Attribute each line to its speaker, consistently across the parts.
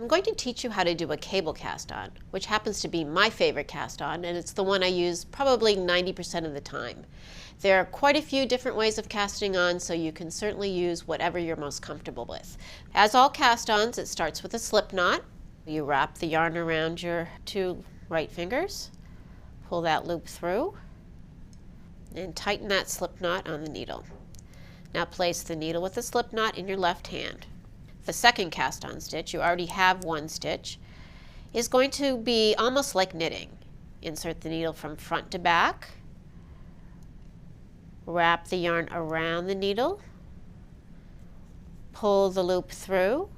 Speaker 1: I'm going to teach you how to do a cable cast on, which happens to be my favorite cast on, and it's the one I use probably 90% of the time. There are quite a few different ways of casting on, so you can certainly use whatever you're most comfortable with. As all cast-ons, it starts with a slip knot. You wrap the yarn around your two right fingers, pull that loop through, and tighten that slip knot on the needle. Now place the needle with the slip knot in your left hand. The second cast on stitch, you already have one stitch, is going to be almost like knitting. Insert the needle from front to back, wrap the yarn around the needle, pull the loop through,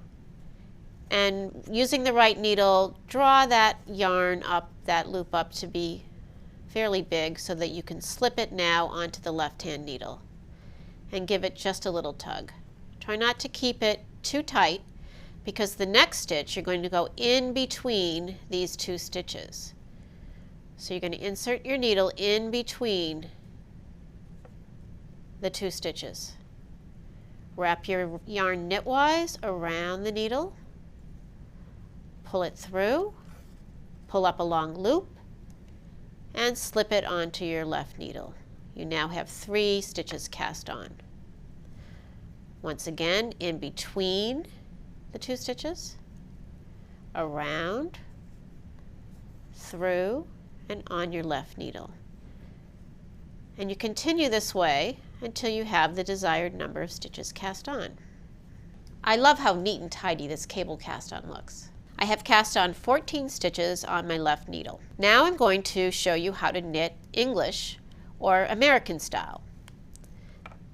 Speaker 1: and using the right needle, draw that yarn up, that loop up to be fairly big so that you can slip it now onto the left hand needle and give it just a little tug. Try not to keep it too tight because the next stitch you're going to go in between these two stitches. So you're going to insert your needle in between the two stitches. Wrap your yarn knitwise around the needle, pull it through, pull up a long loop, and slip it onto your left needle. You now have 3 stitches cast on. Once again, in between the 2 stitches, around, through, and on your left needle. And you continue this way until you have the desired number of stitches cast on. I love how neat and tidy this cable cast on looks. I have cast on 14 stitches on my left needle. Now I'm going to show you how to knit English or American style.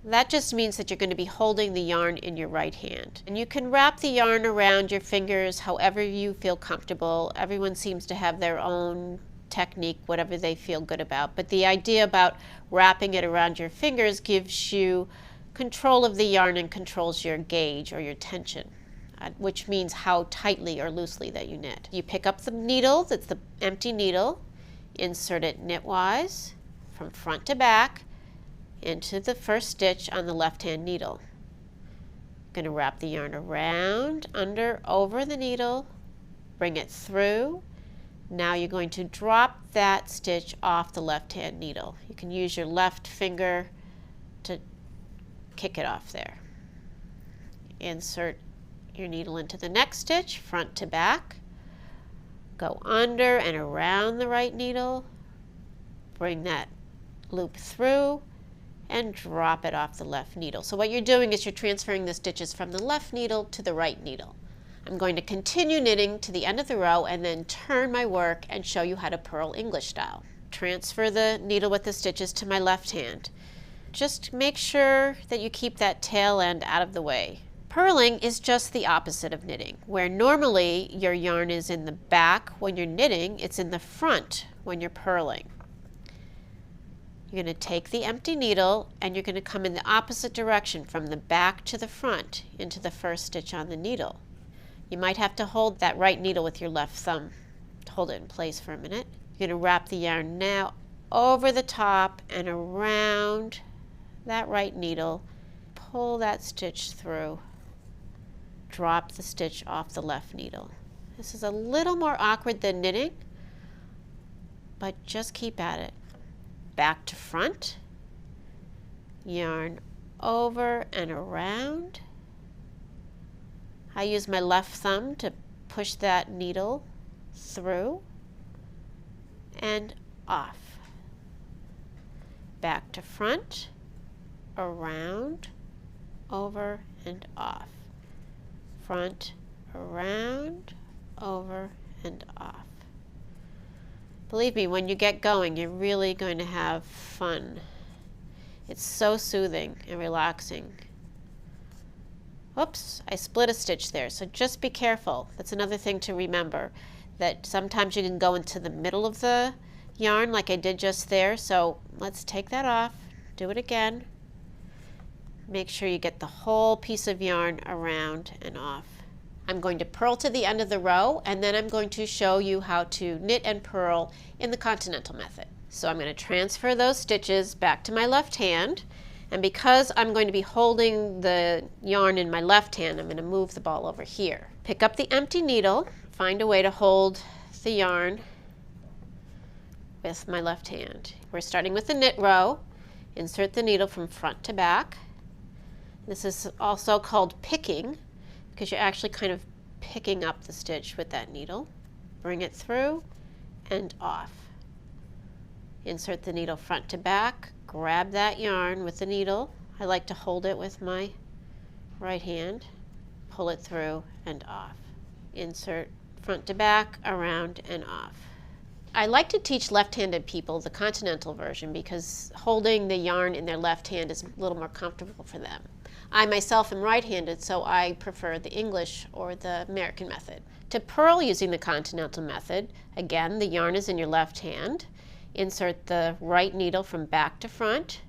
Speaker 1: That just means that you're going to be holding the yarn in your right hand. And you can wrap the yarn around your fingers however you feel comfortable. Everyone seems to have their own technique, whatever they feel good about. But the idea about wrapping it around your fingers gives you control of the yarn and controls your gauge or your tension, which means how tightly or loosely that you knit. You pick up the needle, that's the empty needle, insert it knitwise from front to back into the first stitch on the left hand needle. I'm going to wrap the yarn around, under, over the needle, bring it through. Now you're going to drop that stitch off the left hand needle. You can use your left finger to kick it off there. Insert your needle into the next stitch, front to back, go under and around the right needle, bring that loop through, and drop it off the left needle. So what you're doing is you're transferring the stitches from the left needle to the right needle. I'm going to continue knitting to the end of the row and then turn my work and show you how to purl English style. Transfer the needle with the stitches to my left hand. Just make sure that you keep that tail end out of the way. Purling is just the opposite of knitting. Where normally your yarn is in the back when you're knitting, it's in the front when you're purling. You're going to take the empty needle and you're going to come in the opposite direction from the back to the front into the first stitch on the needle. You might have to hold that right needle with your left thumb to hold it in place for a minute. You're going to wrap the yarn now over the top and around that right needle. Pull that stitch through. Drop the stitch off the left needle. This is a little more awkward than knitting, but just keep at it. Back to front, yarn over and around. I use my left thumb to push that needle through and off. Back to front, around, over and off. Front, around, over and off. Believe me, when you get going, you're really going to have fun. It's so soothing and relaxing. Oops, I split a stitch there, so just be careful. That's another thing to remember, that sometimes you can go into the middle of the yarn like I did just there, so let's take that off, do it again. Make sure you get the whole piece of yarn around and off. I'm going to purl to the end of the row, and then I'm going to show you how to knit and purl in the continental method. So I'm going to transfer those stitches back to my left hand, and because I'm going to be holding the yarn in my left hand, I'm going to move the ball over here. Pick up the empty needle, find a way to hold the yarn with my left hand. We're starting with the knit row. Insert the needle from front to back. This is also called picking because you're actually kind of picking up the stitch with that needle. Bring it through and off. Insert the needle front to back, grab that yarn with the needle. I like to hold it with my right hand, pull it through and off. Insert front to back, around and off. I like to teach left-handed people the continental version because holding the yarn in their left hand is a little more comfortable for them. I myself am right-handed, so I prefer the English or the American method. To purl using the continental method, again, the yarn is in your left hand. Insert the right needle from back to front,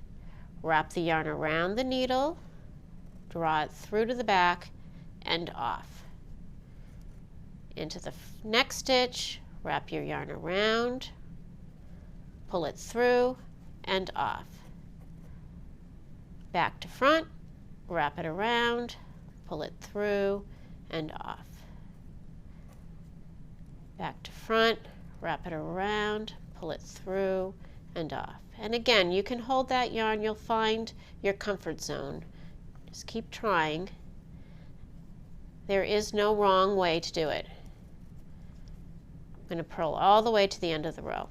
Speaker 1: wrap the yarn around the needle, draw it through to the back and off. Into the next stitch, wrap your yarn around, pull it through and off. Back to front, wrap it around, pull it through and off. Back to front, wrap it around, pull it through and off. And again, you can hold that yarn, you'll find your comfort zone. Just keep trying. There is no wrong way to do it. I'm going to purl all the way to the end of the row.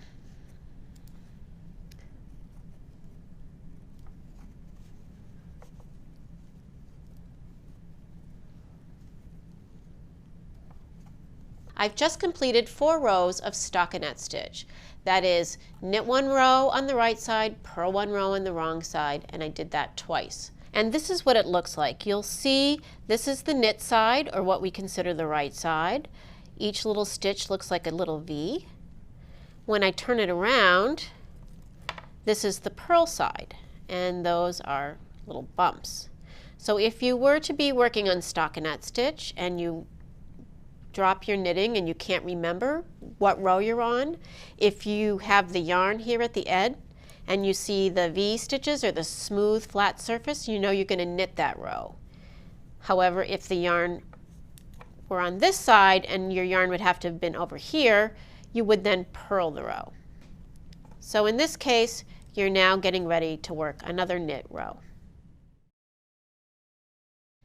Speaker 1: I've just completed 4 rows of stockinette stitch. That is, knit 1 row on the right side, purl 1 row on the wrong side, and I did that twice. And this is what it looks like. You'll see this is the knit side, or what we consider the right side. Each little stitch looks like a little V. When I turn it around, this is the purl side, and those are little bumps. So if you were to be working on stockinette stitch and you drop your knitting and you can't remember what row you're on, if you have the yarn here at the end and you see the V stitches or the smooth flat surface, you know you're going to knit that row. However, if the yarn were on this side and your yarn would have to have been over here, you would then purl the row. So in this case, you're now getting ready to work another knit row.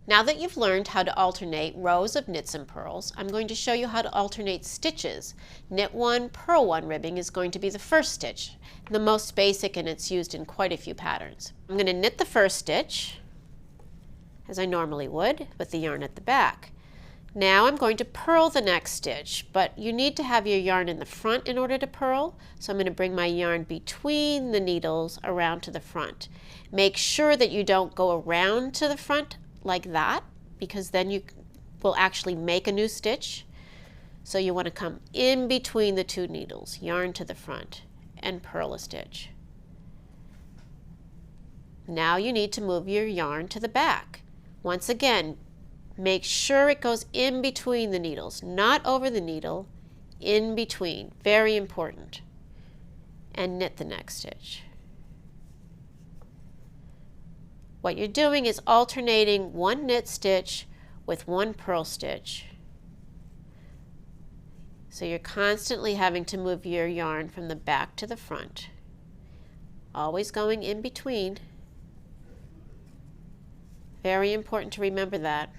Speaker 1: Now that you've learned how to alternate rows of knits and purls, I'm going to show you how to alternate stitches. Knit 1, purl 1 ribbing is going to be the first stitch, the most basic, and it's used in quite a few patterns. I'm going to knit the first stitch, as I normally would, with the yarn at the back. Now I'm going to purl the next stitch, but you need to have your yarn in the front in order to purl, so I'm going to bring my yarn between the needles around to the front. Make sure that you don't go around to the front like that, because then you will actually make a new stitch. So you want to come in between the 2 needles, yarn to the front, and purl a stitch. Now you need to move your yarn to the back. Once again, make sure it goes in between the needles, not over the needle, in between, very important. And knit the next stitch. What you're doing is alternating 1 knit stitch with 1 purl stitch. So you're constantly having to move your yarn from the back to the front, always going in between. Very important to remember that.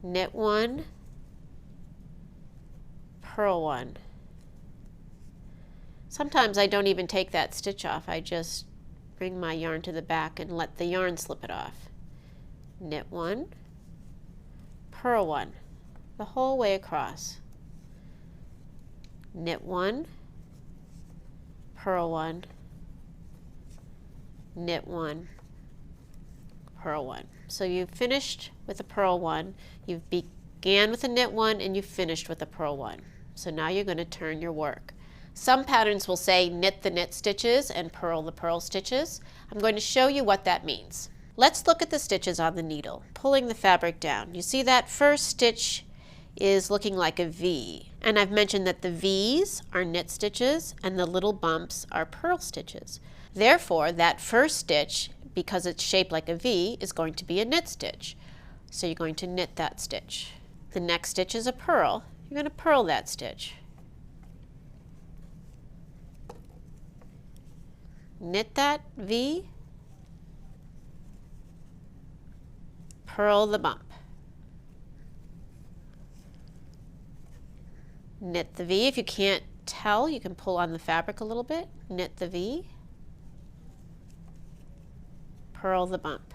Speaker 1: Knit 1, purl 1. Sometimes I don't even take that stitch off. I just bring my yarn to the back and let the yarn slip it off. Knit 1, purl 1, the whole way across. Knit 1, purl 1, knit 1, purl 1. So you've finished with a purl 1, you've began with a knit 1, and you've finished with a purl 1. So now you're going to turn your work. Some patterns will say knit the knit stitches and purl the purl stitches. I'm going to show you what that means. Let's look at the stitches on the needle, pulling the fabric down. You see that first stitch is looking like a V, and I've mentioned that the V's are knit stitches and the little bumps are purl stitches. Therefore, that first stitch, because it's shaped like a V, is going to be a knit stitch. So you're going to knit that stitch. The next stitch is a purl. You're going to purl that stitch. Knit that V, purl the bump. Knit the V. If you can't tell, you can pull on the fabric a little bit. Knit the V, purl the bump.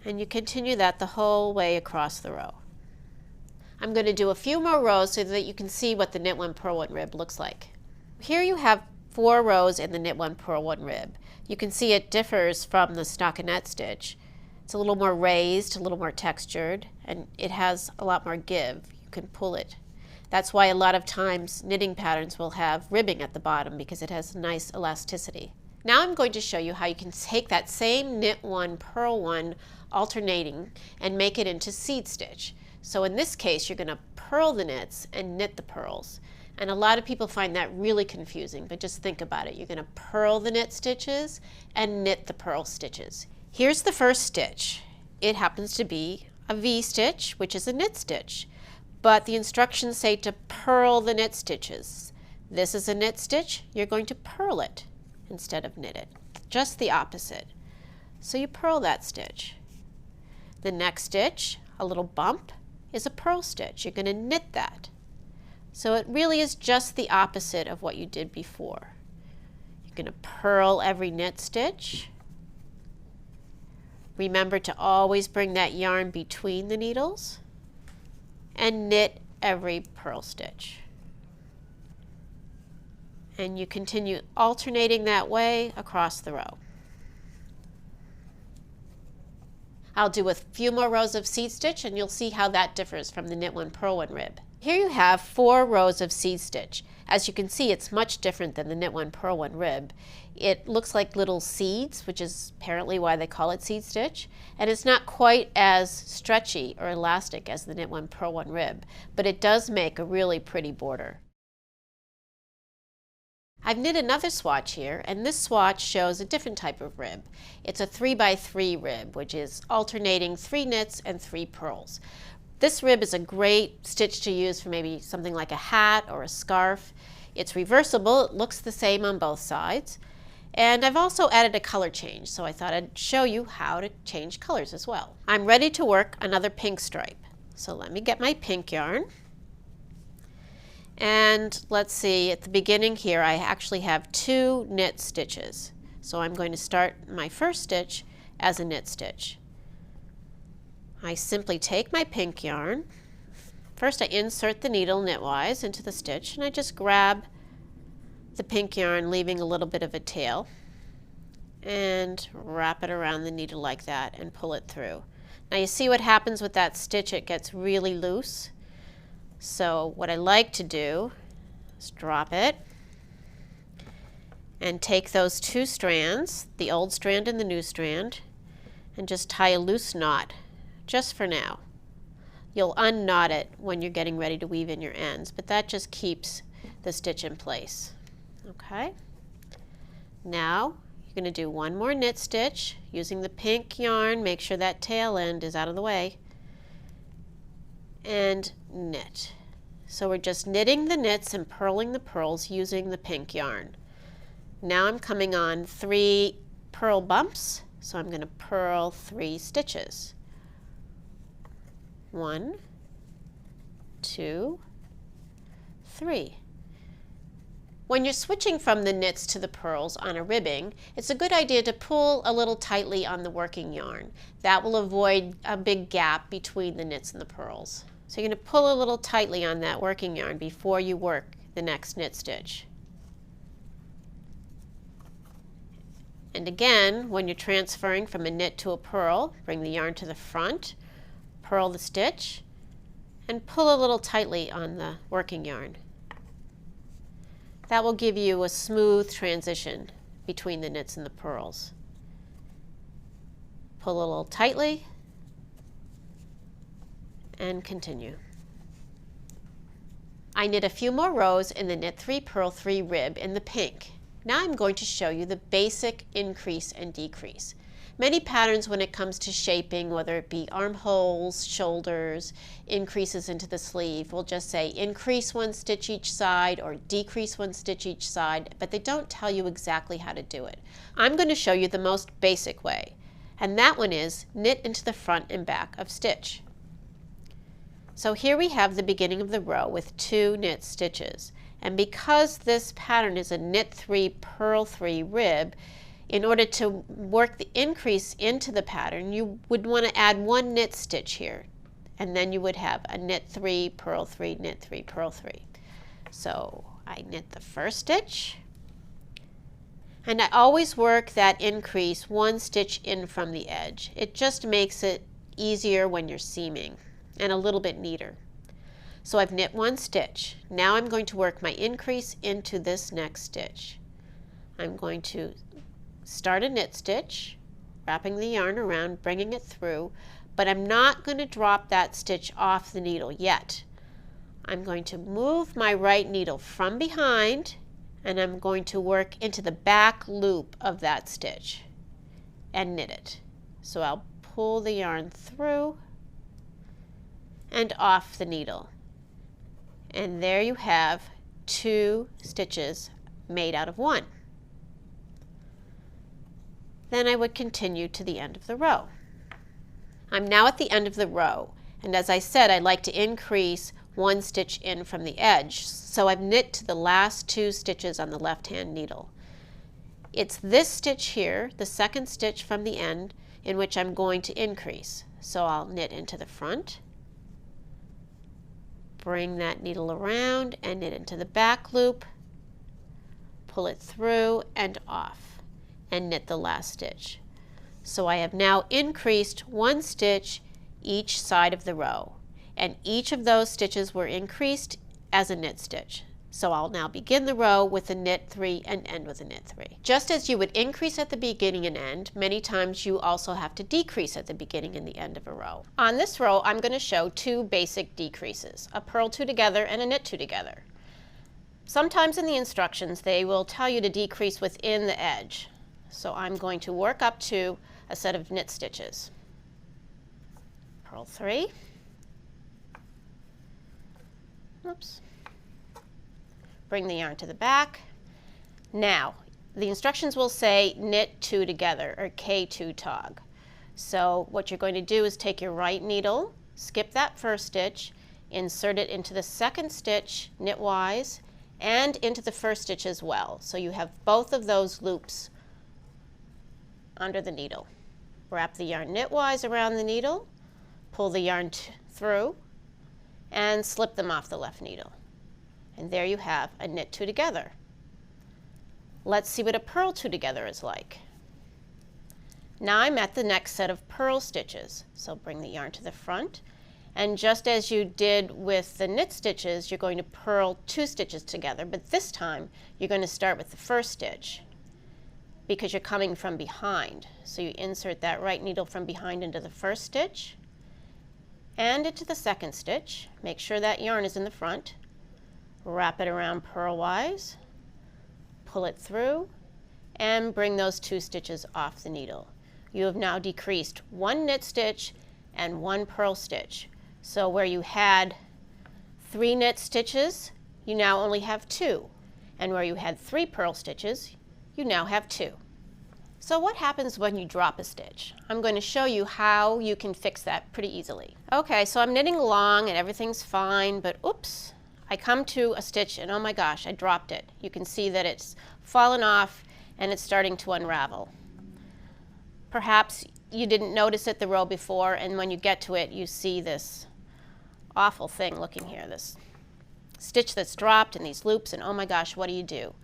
Speaker 1: And you continue that the whole way across the row. I'm going to do a few more rows so that you can see what the knit one, purl one rib looks like. Here you have 4 rows in the knit one, purl one rib. You can see it differs from the stockinette stitch. It's a little more raised, a little more textured, and it has a lot more give. You can pull it. That's why a lot of times knitting patterns will have ribbing at the bottom, because it has nice elasticity. Now I'm going to show you how you can take that same knit one, purl one alternating and make it into seed stitch. So in this case, you're going to purl the knits and knit the purls. And a lot of people find that really confusing, but just think about it. You're going to purl the knit stitches and knit the purl stitches. Here's the first stitch. It happens to be a V stitch, which is a knit stitch, but the instructions say to purl the knit stitches. This is a knit stitch. You're going to purl it instead of knit it. Just the opposite. So you purl that stitch. The next stitch, a little bump, is a purl stitch. You're going to knit that. So it really is just the opposite of what you did before. You're going to purl every knit stitch. Remember to always bring that yarn between the needles and knit every purl stitch. And you continue alternating that way across the row. I'll do a few more rows of seed stitch and you'll see how that differs from the knit one, purl one rib. Here you have 4 rows of seed stitch. As you can see, it's much different than the knit one, purl one rib. It looks like little seeds, which is apparently why they call it seed stitch, and it's not quite as stretchy or elastic as the knit one, purl one rib, but it does make a really pretty border. I've knit another swatch here, and this swatch shows a different type of rib. It's a 3x3 rib, which is alternating 3 knits and 3 purls. This rib is a great stitch to use for maybe something like a hat or a scarf. It's reversible, it looks the same on both sides. And I've also added a color change, so I thought I'd show you how to change colors as well. I'm ready to work another pink stripe. So let me get my pink yarn. And let's see, at the beginning here I actually have 2 knit stitches. So I'm going to start my first stitch as a knit stitch. I simply take my pink yarn. First I insert the needle knitwise into the stitch and I just grab the pink yarn, leaving a little bit of a tail, and wrap it around the needle like that and pull it through. Now you see what happens with that stitch, it gets really loose. So what I like to do is drop it and take those 2 strands, the old strand and the new strand, and just tie a loose knot, just for now. You'll unknot it when you're getting ready to weave in your ends, but that just keeps the stitch in place. Okay? Now you're going to do 1 more knit stitch using the pink yarn. Make sure that tail end is out of the way. And knit. So we're just knitting the knits and purling the purls using the pink yarn. Now I'm coming on 3 purl bumps, so I'm going to purl 3 stitches. 1, 2, 3. When you're switching from the knits to the purls on a ribbing, it's a good idea to pull a little tightly on the working yarn. That will avoid a big gap between the knits and the purls. So you're going to pull a little tightly on that working yarn before you work the next knit stitch. And again, when you're transferring from a knit to a purl, bring the yarn to the front, purl the stitch, and pull a little tightly on the working yarn. That will give you a smooth transition between the knits and the purls. Pull a little tightly and continue. I knit a few more rows in the knit 3 purl 3 rib in the pink. Now I'm going to show you the basic increase and decrease. Many patterns when it comes to shaping, whether it be armholes, shoulders, increases into the sleeve, will just say increase 1 stitch each side or decrease 1 stitch each side, but they don't tell you exactly how to do it. I'm going to show you the most basic way, and that one is knit into the front and back of stitch. So here we have the beginning of the row with 2 knit stitches, and because this pattern is a knit 3, purl 3 rib, in order to work the increase into the pattern, you would want to add 1 knit stitch here, and then you would have a knit 3, purl 3, knit 3, purl 3. So I knit the first stitch, and I always work that increase 1 stitch in from the edge. It just makes it easier when you're seaming and a little bit neater. So I've knit 1 stitch. Now I'm going to work my increase into this next stitch. I'm going to start a knit stitch, wrapping the yarn around, bringing it through, but I'm not going to drop that stitch off the needle yet. I'm going to move my right needle from behind, and I'm going to work into the back loop of that stitch and knit it. So I'll pull the yarn through and off the needle. And there you have 2 stitches made out of 1. Then I would continue to the end of the row. I'm now at the end of the row, and as I said, I like to increase 1 stitch in from the edge, so I've knit to the last 2 stitches on the left-hand needle. It's this stitch here, the second stitch from the end, in which I'm going to increase. So I'll knit into the front, bring that needle around and knit into the back loop, pull it through and off, and knit the last stitch. So I have now increased 1 stitch each side of the row, and each of those stitches were increased as a knit stitch. So I'll now begin the row with a knit 3 and end with a knit 3. Just as you would increase at the beginning and end, many times you also have to decrease at the beginning and the end of a row. On this row, I'm going to show 2 basic decreases, a purl 2 together and a knit 2 together. Sometimes in the instructions they will tell you to decrease within the edge. So I'm going to work up to a set of knit stitches. Purl 3. Oops. Bring the yarn to the back. Now, the instructions will say knit 2 together, or K2 tog. So what you're going to do is take your right needle, skip that first stitch, insert it into the second stitch knitwise, and into the first stitch as well. So you have both of those loops under the needle. Wrap the yarn knitwise around the needle, pull the yarn through, and slip them off the left needle. And there you have a knit 2 together. Let's see what a purl 2 together is like. Now I'm at the next set of purl stitches. So bring the yarn to the front, and just as you did with the knit stitches, you're going to purl 2 stitches together, but this time you're going to start with the first stitch because you're coming from behind. So you insert that right needle from behind into the first stitch and into the second stitch. Make sure that yarn is in the front. Wrap it around purlwise, pull it through, and bring those 2 stitches off the needle. You have now decreased 1 knit stitch and 1 purl stitch. So where you had 3 knit stitches, you now only have 2. And where you had 3 purl stitches, you now have 2. So what happens when you drop a stitch? I'm going to show you how you can fix that pretty easily. Okay, so I'm knitting along and everything's fine, but oops, I come to a stitch and oh my gosh, I dropped it. You can see that it's fallen off and it's starting to unravel. Perhaps you didn't notice it the row before, and when you get to it, you see this awful thing looking here, this stitch that's dropped and these loops, and oh my gosh, what do you do?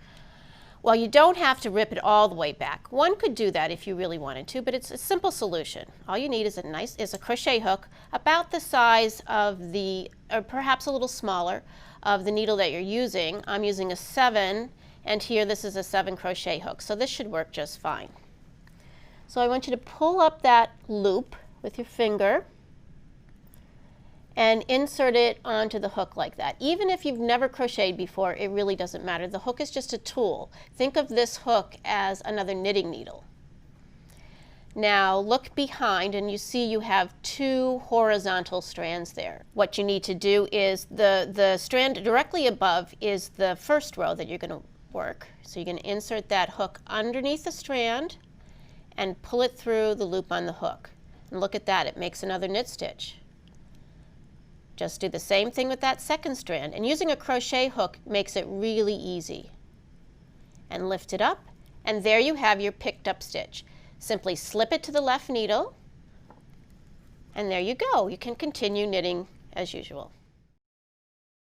Speaker 1: Well, you don't have to rip it all the way back. One could do that if you really wanted to, but it's a simple solution. All you need is a crochet hook about the size of the, or perhaps a little smaller, of the needle that you're using. I'm using a 7, and here this is a 7 crochet hook, so this should work just fine. So I want you to pull up that loop with your finger and insert it onto the hook like that. Even if you've never crocheted before, it really doesn't matter. The hook is just a tool. Think of this hook as another knitting needle. Now look behind and you see you have 2 horizontal strands there. What you need to do is the strand directly above is the first row that you're going to work. So you're going to insert that hook underneath the strand and pull it through the loop on the hook. And look at that, it makes another knit stitch. Just do the same thing with that second strand, and using a crochet hook makes it really easy. And lift it up, and there you have your picked up stitch. Simply slip it to the left needle, and there you go. You can continue knitting as usual.